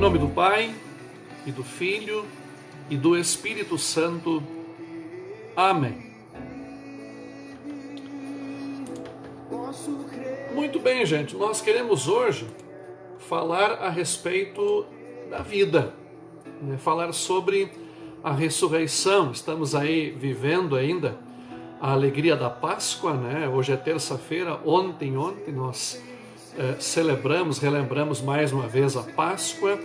nome do Pai, e do Filho, e do Espírito Santo. Amém. Muito bem, gente, nós queremos hoje falar a respeito da vida, né? Falar sobre a ressurreição. Estamos aí vivendo ainda a alegria da Páscoa, né? Hoje é terça-feira, ontem nós relembramos mais uma vez a Páscoa,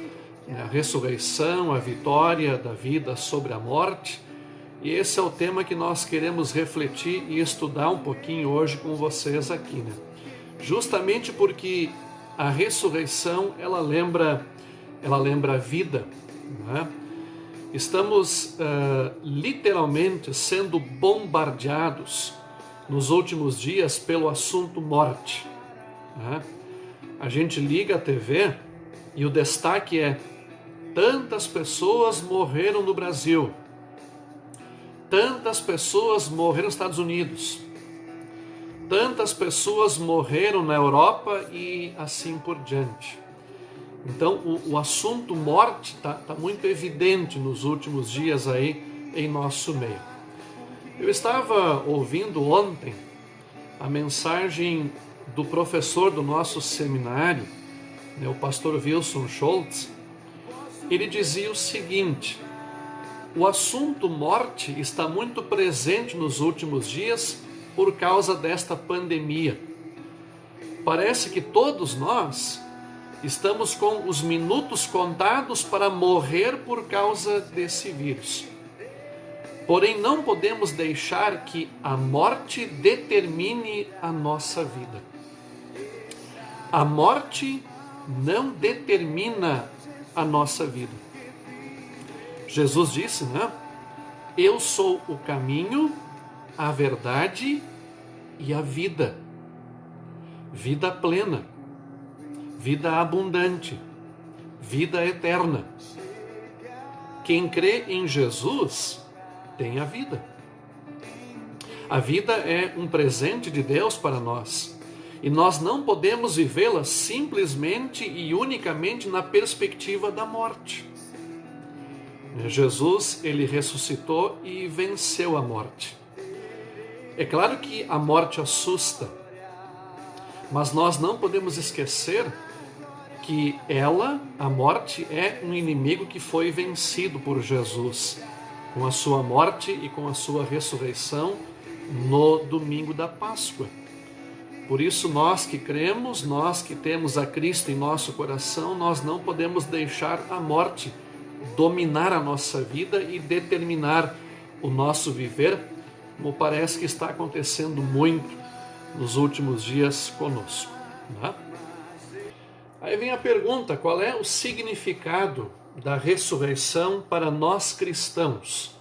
a ressurreição, a vitória da vida sobre a morte. E esse é o tema que nós queremos refletir e estudar um pouquinho hoje com vocês aqui, né? Justamente porque a ressurreição, ela lembra a vida, né? Estamos literalmente sendo bombardeados nos últimos dias pelo assunto morte, né? A gente liga a TV e o destaque é: tantas pessoas morreram no Brasil, tantas pessoas morreram nos Estados Unidos, tantas pessoas morreram na Europa e assim por diante. Então o assunto morte tá muito evidente nos últimos dias aí em nosso meio. Eu estava ouvindo ontem a mensagem do professor do nosso seminário, né, o pastor Wilson Schultz. Ele dizia o seguinte: o assunto morte está muito presente nos últimos dias por causa desta pandemia. Parece que todos nós estamos com os minutos contados para morrer por causa desse vírus. Porém, não podemos deixar que a morte determine a nossa vida. A morte não determina a nossa vida. Jesus disse, né? Eu sou o caminho, a verdade e a vida. Vida plena, vida abundante, vida eterna. Quem crê em Jesus tem a vida. A vida é um presente de Deus para nós. E nós não podemos vivê-la simplesmente e unicamente na perspectiva da morte. Jesus, ele ressuscitou e venceu a morte. É claro que a morte assusta, mas nós não podemos esquecer que a morte, é um inimigo que foi vencido por Jesus, com a sua morte e com a sua ressurreição no domingo da Páscoa. Por isso, nós que cremos, nós que temos a Cristo em nosso coração, nós não podemos deixar a morte dominar a nossa vida e determinar o nosso viver, como parece que está acontecendo muito nos últimos dias conosco, né? Aí vem a pergunta: qual é o significado da ressurreição para nós cristãos?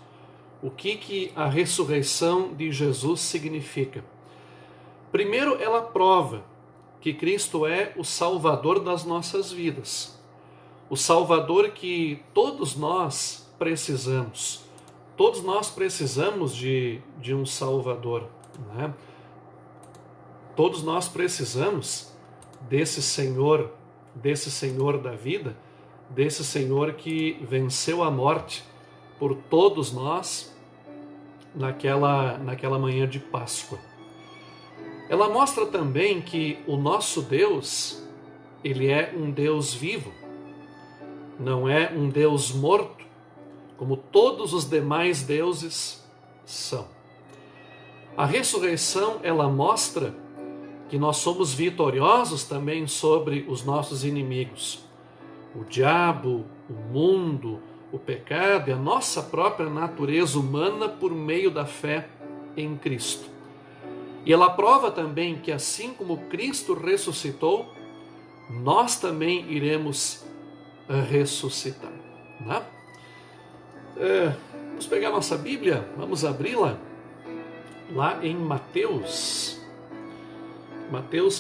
O que a ressurreição de Jesus significa? Primeiro, ela prova que Cristo é o Salvador das nossas vidas. O Salvador que todos nós precisamos. Todos nós precisamos de um Salvador, né? Todos nós precisamos desse Senhor da vida, desse Senhor que venceu a morte por todos nós naquela manhã de Páscoa. Ela mostra também que o nosso Deus, ele é um Deus vivo, não é um Deus morto, como todos os demais deuses são. A ressurreição, ela mostra que nós somos vitoriosos também sobre os nossos inimigos. O diabo, o mundo, o pecado e a nossa própria natureza humana por meio da fé em Cristo. E ela prova também que assim como Cristo ressuscitou, nós também iremos ressuscitar, né? Vamos pegar nossa Bíblia, vamos abri-la lá em Mateus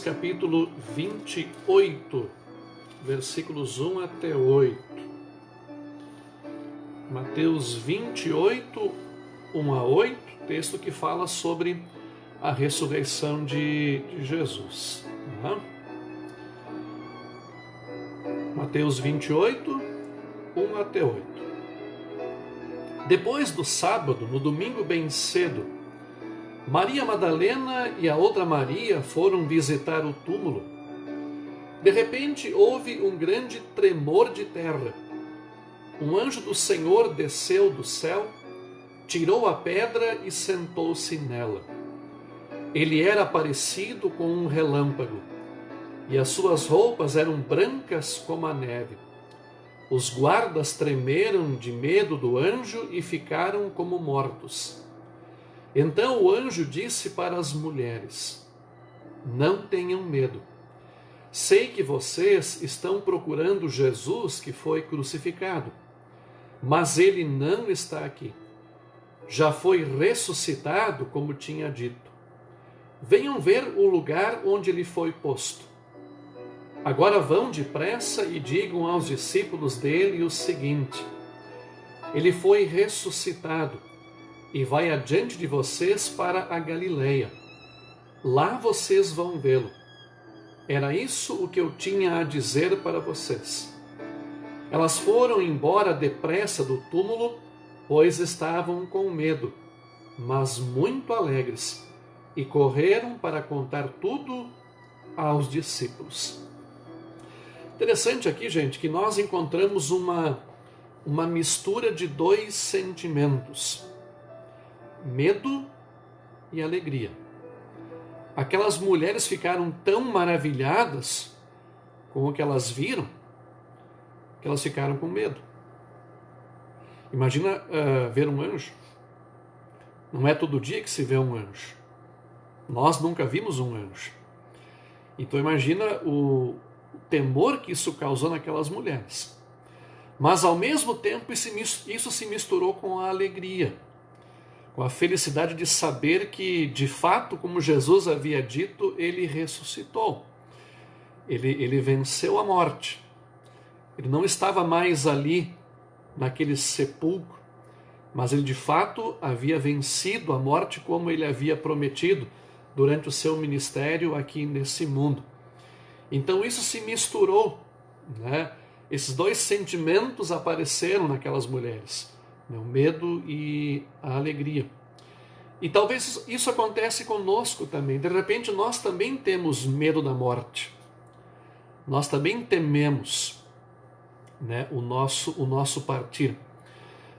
capítulo 28, versículos 1 até 8. Mateus 28, 1 a 8, texto que fala sobre a ressurreição de Jesus. Mateus 28, 1 até 8. Depois do sábado, no domingo bem cedo, Maria Madalena e a outra Maria foram visitar o túmulo. De repente houve um grande tremor de terra. Um anjo do Senhor desceu do céu, tirou a pedra e sentou-se nela. Ele era parecido com um relâmpago, e as suas roupas eram brancas como a neve. Os guardas tremeram de medo do anjo e ficaram como mortos. Então o anjo disse para as mulheres: não tenham medo. Sei que vocês estão procurando Jesus que foi crucificado, mas ele não está aqui. Já foi ressuscitado, como tinha dito. Venham ver o lugar onde ele foi posto. Agora vão depressa e digam aos discípulos dele o seguinte: ele foi ressuscitado e vai adiante de vocês para a Galileia. Lá vocês vão vê-lo. Era isso o que eu tinha a dizer para vocês. Elas foram embora depressa do túmulo, pois estavam com medo, mas muito alegres, e correram para contar tudo aos discípulos. Interessante aqui, gente, que nós encontramos uma mistura de dois sentimentos: medo e alegria. Aquelas mulheres ficaram tão maravilhadas com o que elas viram, que elas ficaram com medo. Imagina ver um anjo. Não é todo dia que se vê um anjo. Nós nunca vimos um anjo. Então imagina o temor que isso causou naquelas mulheres. Mas ao mesmo tempo isso se misturou com a alegria, com a felicidade de saber que, de fato, como Jesus havia dito, ele ressuscitou. Ele venceu a morte. Ele não estava mais ali, naquele sepulcro, mas ele de fato havia vencido a morte como ele havia prometido durante o seu ministério aqui nesse mundo. Então isso se misturou, né? Esses dois sentimentos apareceram naquelas mulheres, né? O medo e a alegria. E talvez isso acontece conosco também. De repente nós também temos medo da morte. Nós também tememos, né, o nosso partir.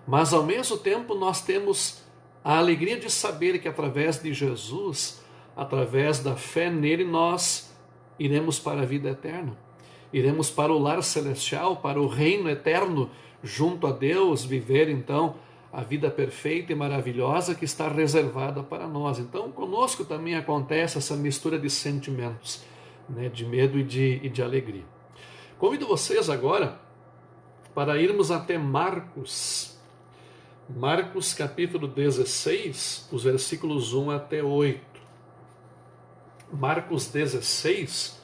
Mas ao mesmo tempo nós temos a alegria de saber que através de Jesus, através da fé nele, nós iremos para a vida eterna. Iremos para o lar celestial, para o reino eterno, junto a Deus, viver então a vida perfeita e maravilhosa que está reservada para nós. Então conosco também acontece essa mistura de sentimentos, né, de medo e de alegria. Convido vocês agora para irmos até Marcos. Marcos capítulo 16, os versículos 1 até 8. Marcos 16,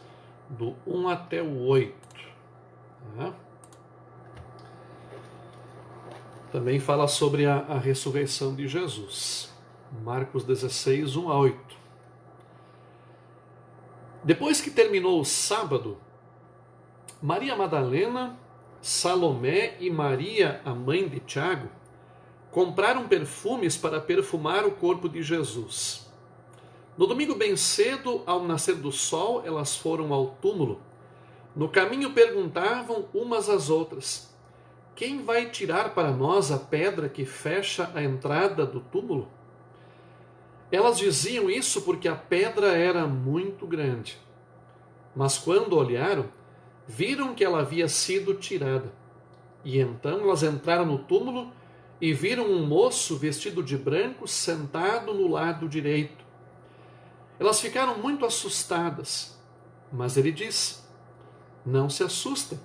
do 1 até o 8. Também fala sobre a ressurreição de Jesus. Marcos 16, 1 a 8. Depois que terminou o sábado, Maria Madalena, Salomé e Maria, a mãe de Tiago, compraram perfumes para perfumar o corpo de Jesus. No domingo bem cedo, ao nascer do sol, elas foram ao túmulo. No caminho perguntavam umas às outras: quem vai tirar para nós a pedra que fecha a entrada do túmulo? Elas diziam isso porque a pedra era muito grande. Mas quando olharam, viram que ela havia sido tirada. E então elas entraram no túmulo e viram um moço vestido de branco sentado no lado direito. Elas ficaram muito assustadas, mas ele disse: não se assustem.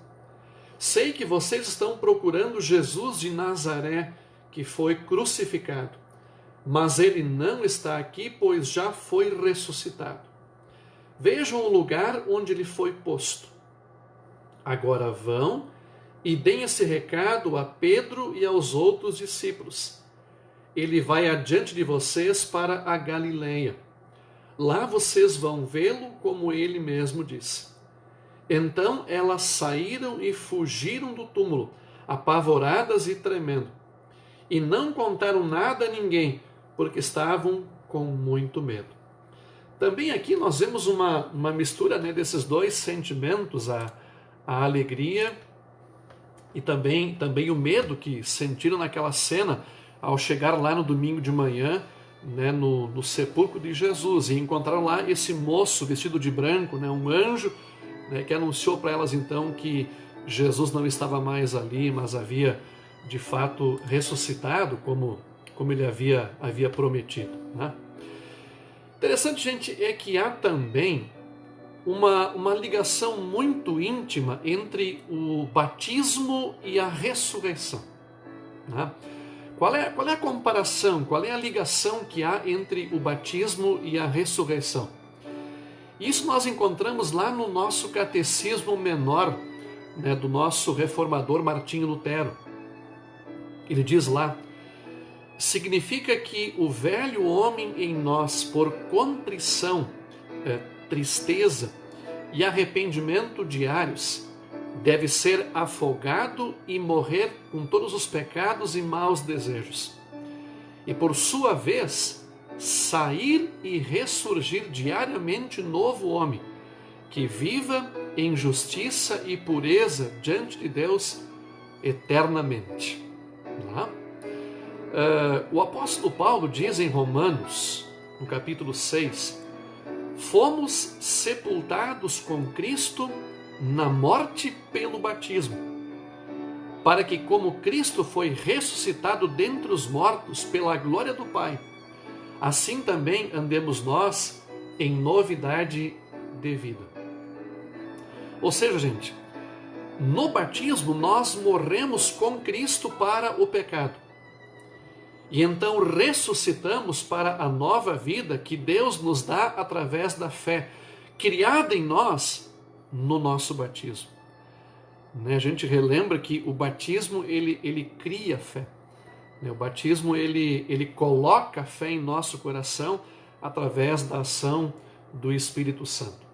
Sei que vocês estão procurando Jesus de Nazaré, que foi crucificado. Mas ele não está aqui, pois já foi ressuscitado. Vejam o lugar onde ele foi posto. Agora vão e deem esse recado a Pedro e aos outros discípulos. Ele vai adiante de vocês para a Galileia. Lá vocês vão vê-lo, como ele mesmo disse. Então elas saíram e fugiram do túmulo, apavoradas e tremendo. E não contaram nada a ninguém, porque estavam com muito medo. Também aqui nós vemos uma mistura, né, desses dois sentimentos, a alegria e também o medo que sentiram naquela cena ao chegar lá no domingo de manhã, né, no sepulcro de Jesus, e encontraram lá esse moço vestido de branco, né, um anjo, né, que anunciou para elas então que Jesus não estava mais ali, mas havia de fato ressuscitado, como ele havia prometido. Né? Interessante, gente, é que há também uma ligação muito íntima entre o batismo e a ressurreição. Né? Qual é a comparação, qual é a ligação que há entre o batismo e a ressurreição? Isso nós encontramos lá no nosso catecismo menor, né, do nosso reformador Martinho Lutero. Ele diz lá: significa que o velho homem em nós, por contrição, tristeza e arrependimento diários, deve ser afogado e morrer com todos os pecados e maus desejos. E por sua vez, sair e ressurgir diariamente novo homem, que viva em justiça e pureza diante de Deus eternamente. O apóstolo Paulo diz em Romanos, no capítulo 6, fomos sepultados com Cristo na morte pelo batismo, para que, como Cristo foi ressuscitado dentre os mortos pela glória do Pai, assim também andemos nós em novidade de vida. Ou seja, gente, no batismo nós morremos com Cristo para o pecado. E então ressuscitamos para a nova vida que Deus nos dá através da fé, criada em nós no nosso batismo. A gente relembra que o batismo ele cria fé. O batismo ele coloca a fé em nosso coração através da ação do Espírito Santo.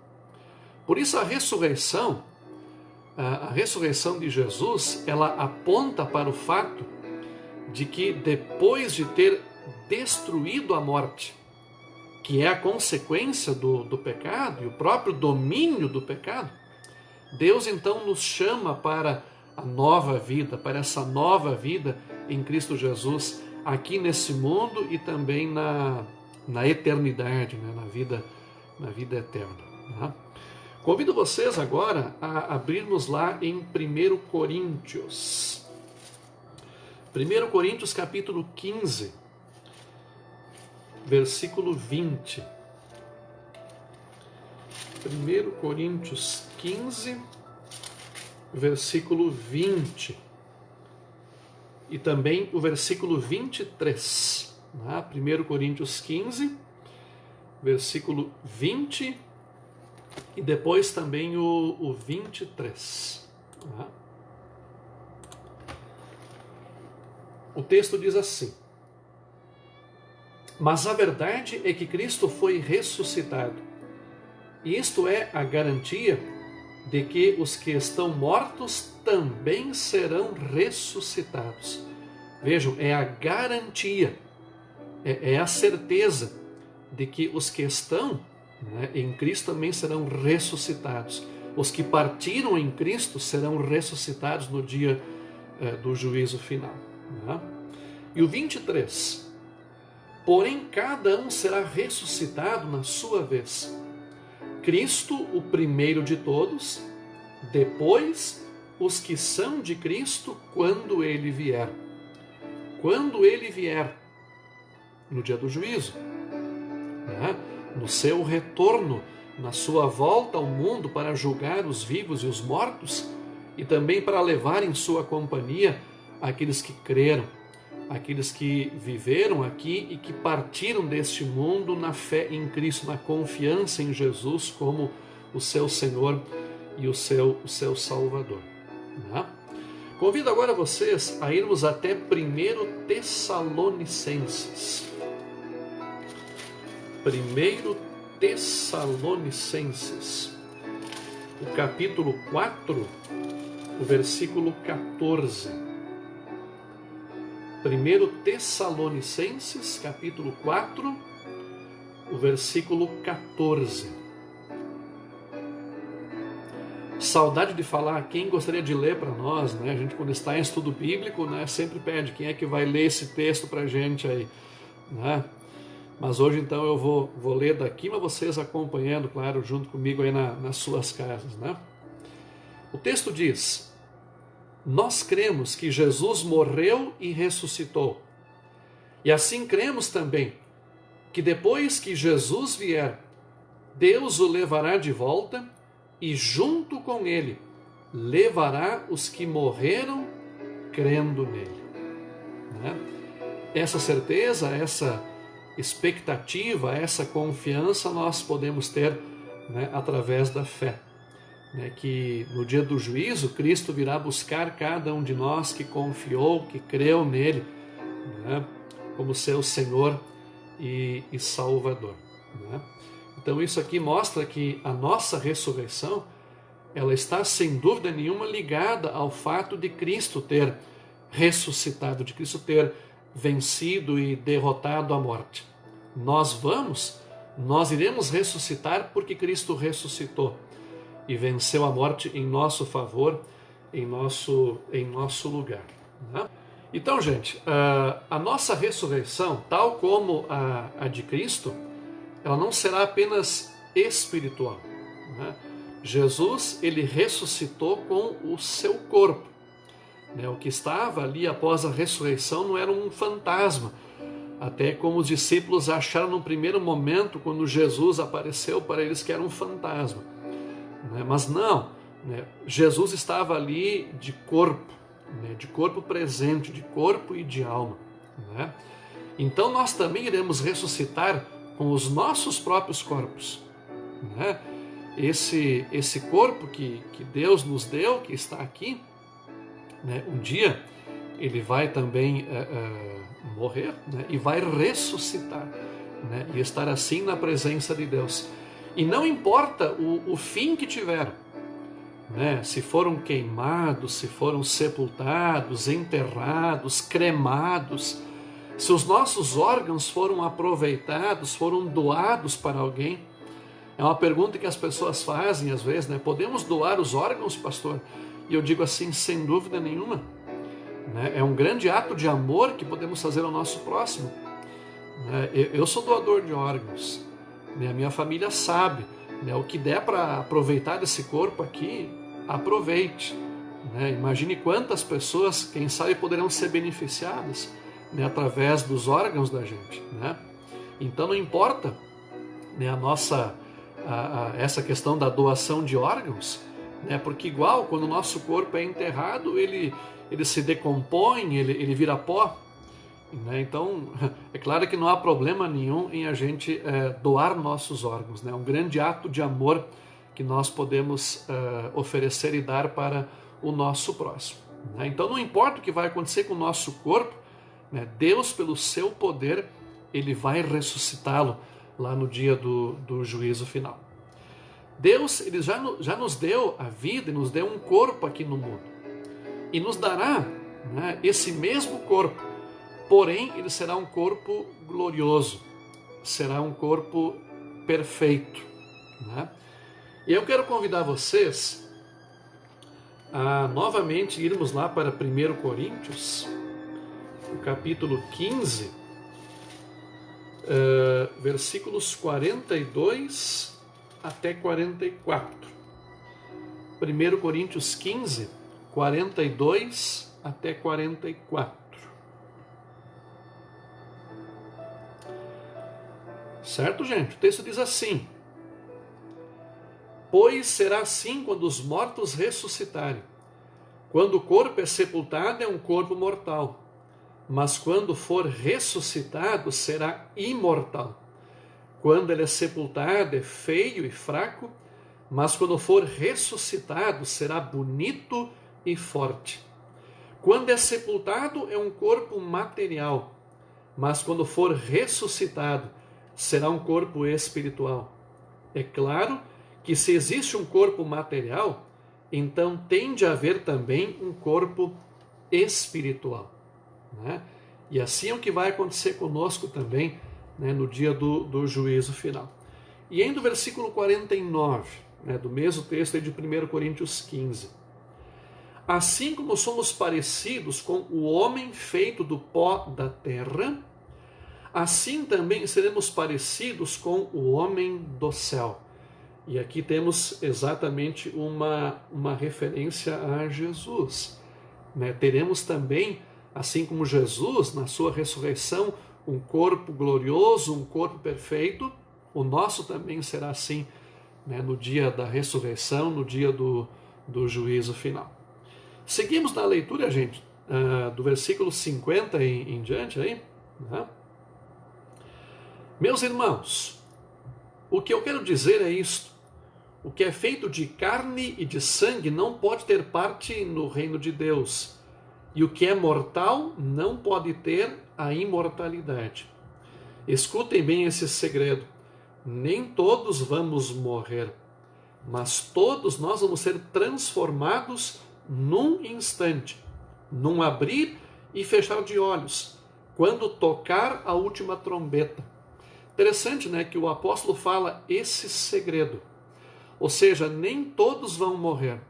Por isso a ressurreição de Jesus, ela aponta para o fato de que depois de ter destruído a morte, que é a consequência do pecado e o próprio domínio do pecado, Deus então nos chama para a nova vida, para essa nova vida em Cristo Jesus, aqui nesse mundo e também na eternidade, né? na vida eterna. Né? Convido vocês agora a abrirmos lá em 1 Coríntios. 1 Coríntios capítulo 15, versículo 20. 1 Coríntios 15, versículo 20. E também o versículo 23. 1 Coríntios 15, versículo 20. E depois também o 23. O texto diz assim: mas a verdade é que Cristo foi ressuscitado. E isto é a garantia de que os que estão mortos também serão ressuscitados. Vejam, é a garantia, é a certeza de que os que estão, né, em Cristo também serão ressuscitados. Os que partiram em Cristo serão ressuscitados no dia do juízo final. Né? E o 23. Porém, cada um será ressuscitado na sua vez. Cristo, o primeiro de todos, depois os que são de Cristo quando ele vier. Quando ele vier, no dia do juízo, né? No seu retorno, na sua volta ao mundo para julgar os vivos e os mortos, e também para levar em sua companhia aqueles que creram, aqueles que viveram aqui e que partiram deste mundo na fé em Cristo, na confiança em Jesus como o seu Senhor e o seu Salvador. Né? Convido agora vocês a irmos até 1 Tessalonicenses. 1 Tessalonicenses, o capítulo 4, o versículo 14. 1 Tessalonicenses, capítulo 4, o versículo 14. Saudade de falar, quem gostaria de ler para nós, né? A gente, quando está em estudo bíblico, né, sempre pede quem é que vai ler esse texto para a gente aí, né? Mas hoje então eu vou ler daqui, mas vocês acompanhando, claro, junto comigo aí nas suas casas, né? O texto diz: nós cremos que Jesus morreu e ressuscitou. E assim cremos também que depois que Jesus vier, Deus o levará de volta e junto com ele levará os que morreram crendo nele. Né? Essa certeza, essa expectativa, essa confiança nós podemos ter, né, através da fé. Né, que no dia do juízo Cristo virá buscar cada um de nós que confiou, que creu nele, né, como seu Senhor e Salvador. Né? Então isso aqui mostra que a nossa ressurreição, ela está sem dúvida nenhuma ligada ao fato de Cristo ter ressuscitado, de Cristo ter vencido e derrotado a morte. Nós iremos ressuscitar porque Cristo ressuscitou e venceu a morte em nosso favor, em nosso lugar. Né? Então, gente, a nossa ressurreição, tal como a de Cristo, ela não será apenas espiritual. Né? Jesus, ele ressuscitou com o seu corpo. Né? O que estava ali após a ressurreição não era um fantasma, até como os discípulos acharam no primeiro momento, quando Jesus apareceu para eles, que era um fantasma. Mas não, né? Jesus estava ali de corpo, né? De corpo presente, de corpo e de alma. Né? Então nós também iremos ressuscitar com os nossos próprios corpos. Né? Esse corpo que Deus nos deu, que está aqui, né? Um dia ele vai também morrer, né? E vai ressuscitar, né? E estar assim na presença de Deus. E não importa o fim que tiveram, né? Se foram queimados, se foram sepultados, enterrados, cremados, se os nossos órgãos foram aproveitados, foram doados para alguém. É uma pergunta que as pessoas fazem às vezes, né? Podemos doar os órgãos, pastor? E eu digo assim, sem dúvida nenhuma. Né? É um grande ato de amor que podemos fazer ao nosso próximo. Né? Eu sou doador de órgãos. A minha família sabe, né? O que der para aproveitar desse corpo aqui, aproveite. Né? Imagine quantas pessoas, quem sabe, poderão ser beneficiadas, né? Através dos órgãos da gente. Né? Então não importa, né, essa questão da doação de órgãos, né? Porque igual quando o nosso corpo é enterrado, ele se decompõe, ele vira pó. Né? Então, é claro que não há problema nenhum em a gente doar nossos órgãos. Né? É um grande ato de amor que nós podemos oferecer e dar para o nosso próximo. Né? Então, não importa o que vai acontecer com o nosso corpo, né? Deus, pelo seu poder, ele vai ressuscitá-lo lá no dia do juízo final. Deus, ele já nos deu a vida e nos deu um corpo aqui no mundo. E nos dará, né, esse mesmo corpo. Porém, ele será um corpo glorioso, será um corpo perfeito. Né? E eu quero convidar vocês a novamente irmos lá para 1 Coríntios, o capítulo 15, versículos 42 até 44. 1 Coríntios 15, 42 até 44. Certo, gente? O texto diz assim: pois será assim quando os mortos ressuscitarem. Quando o corpo é sepultado, é um corpo mortal, mas quando for ressuscitado, será imortal. Quando ele é sepultado, é feio e fraco, mas quando for ressuscitado, será bonito e forte. Quando é sepultado, é um corpo material, mas quando for ressuscitado, será um corpo espiritual. É claro que se existe um corpo material, então tem de haver também um corpo espiritual, né? E assim é o que vai acontecer conosco também, né, no dia do juízo final. E ainda o versículo 49, né, do mesmo texto aí de 1 Coríntios 15. Assim como somos parecidos com o homem feito do pó da terra, assim também seremos parecidos com o homem do céu. E aqui temos exatamente uma referência a Jesus, né? Teremos também, assim como Jesus, na sua ressurreição, um corpo glorioso, um corpo perfeito. O nosso também será assim, né, no dia da ressurreição, no dia do juízo final. Seguimos na leitura, gente, do versículo 50 em diante aí, né? Meus irmãos, o que eu quero dizer é isto: o que é feito de carne e de sangue não pode ter parte no reino de Deus, e o que é mortal não pode ter a imortalidade. Escutem bem esse segredo: nem todos vamos morrer, mas todos nós vamos ser transformados num instante, num abrir e fechar de olhos, quando tocar a última trombeta. Interessante, né, que o apóstolo fala esse segredo. Ou seja, nem todos vão morrer.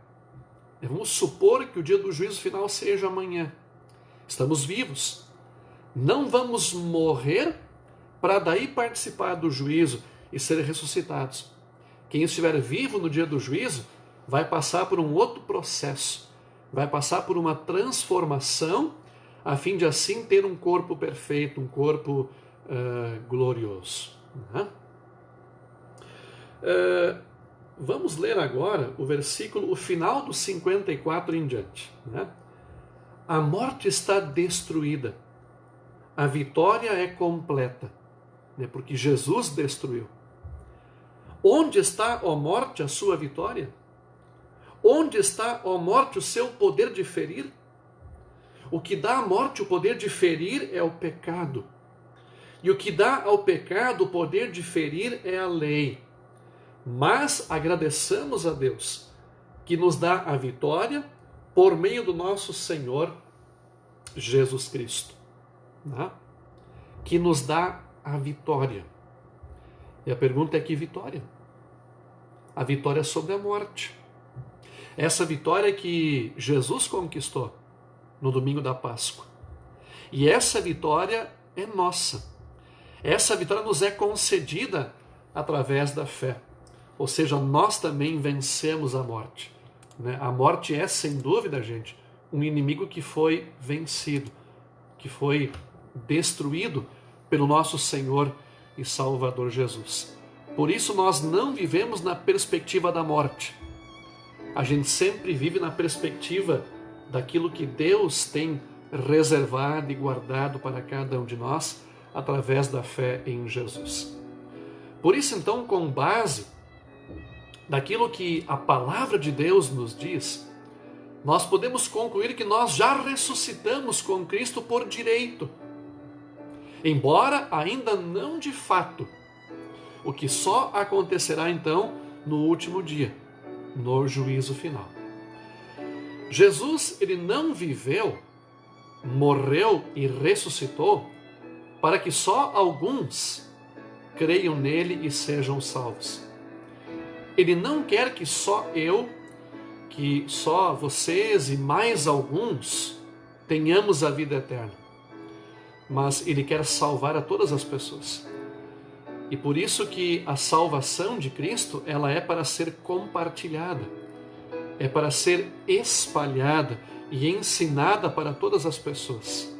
Vamos supor que o dia do juízo final seja amanhã. Estamos vivos. Não vamos morrer para daí participar do juízo e ser ressuscitados. Quem estiver vivo no dia do juízo vai passar por um outro processo. Vai passar por uma transformação a fim de assim ter um corpo perfeito, um corpo glorioso. Né? Vamos ler agora o final do 54 em diante. Né? A morte está destruída. A vitória é completa, né? Porque Jesus destruiu. Onde está, ó morte, a sua vitória? Onde está, ó morte, o seu poder de ferir? O que dá à morte o poder de ferir é o pecado. E o que dá ao pecado o poder de ferir é a lei. Mas agradeçamos a Deus, que nos dá a vitória por meio do nosso Senhor Jesus Cristo. Né? Que nos dá a vitória. E a pergunta é: que vitória? A vitória sobre a morte. Essa vitória que Jesus conquistou no domingo da Páscoa. E essa vitória é nossa. Essa vitória nos é concedida através da fé. Ou seja, nós também vencemos a morte. Né? A morte é, sem dúvida, gente, um inimigo que foi vencido, que foi destruído pelo nosso Senhor e Salvador Jesus. Por isso nós não vivemos na perspectiva da morte. A gente sempre vive na perspectiva daquilo que Deus tem reservado e guardado para cada um de nós através da fé em Jesus. Por isso, então, com base daquilo que a palavra de Deus nos diz, nós podemos concluir que nós já ressuscitamos com Cristo por direito, embora ainda não de fato, o que só acontecerá então no último dia, no juízo final. Jesus, ele não viveu, morreu e ressuscitou para que só alguns creiam nele e sejam salvos. Ele não quer que só eu, que só vocês e mais alguns tenhamos a vida eterna. Mas ele quer salvar a todas as pessoas. E por isso que a salvação de Cristo, ela é para ser compartilhada. É para ser espalhada e ensinada para todas as pessoas.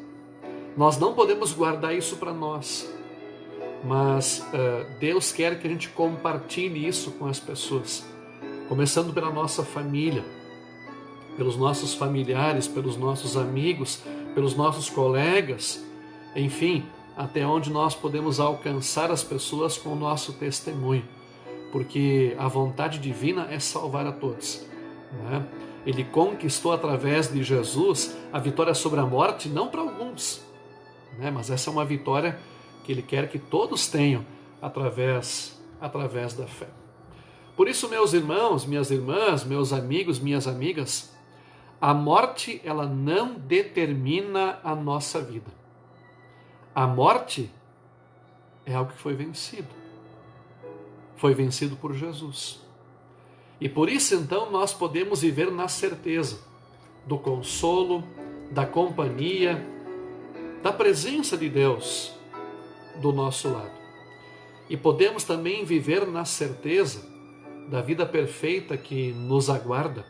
Nós não podemos guardar isso para nós. Mas Deus quer que a gente compartilhe isso com as pessoas, começando pela nossa família, pelos nossos familiares, pelos nossos amigos, pelos nossos colegas, enfim, até onde nós podemos alcançar as pessoas com o nosso testemunho, porque a vontade divina é salvar a todos, né? Ele conquistou através de Jesus a vitória sobre a morte, não para alguns, né? Mas essa é uma vitória que Ele quer que todos tenham através da fé. Por isso, meus irmãos, minhas irmãs, meus amigos, minhas amigas, a morte, ela não determina a nossa vida. A morte é algo que foi vencido. Foi vencido por Jesus. E por isso, então, nós podemos viver na certeza do consolo, da companhia, da presença de Deus do nosso lado. E podemos também viver na certeza da vida perfeita que nos aguarda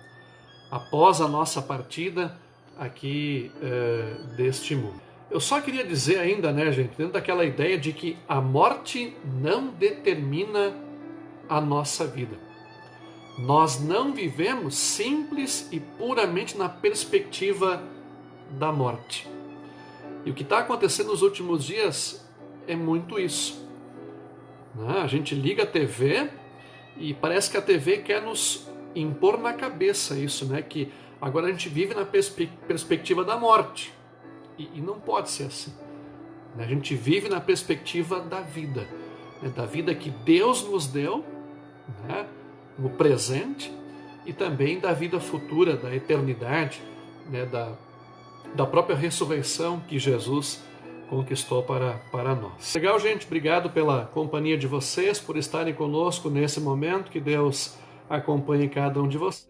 após a nossa partida aqui deste mundo. Eu só queria dizer ainda, né, gente, dentro daquela ideia de que a morte não determina a nossa vida. Nós não vivemos simples e puramente na perspectiva da morte. E o que está acontecendo nos últimos dias é muito isso. A gente liga a TV e parece que a TV quer nos impor na cabeça isso, né? Que agora a gente vive na perspectiva da morte. E não pode ser assim. A gente vive na perspectiva da vida, né? Da vida que Deus nos deu, né? No presente, e também da vida futura, da eternidade, né? Da própria ressurreição que Jesus conquistou para nós. Legal, gente? Obrigado pela companhia de vocês, por estarem conosco nesse momento. Que Deus acompanhe cada um de vocês.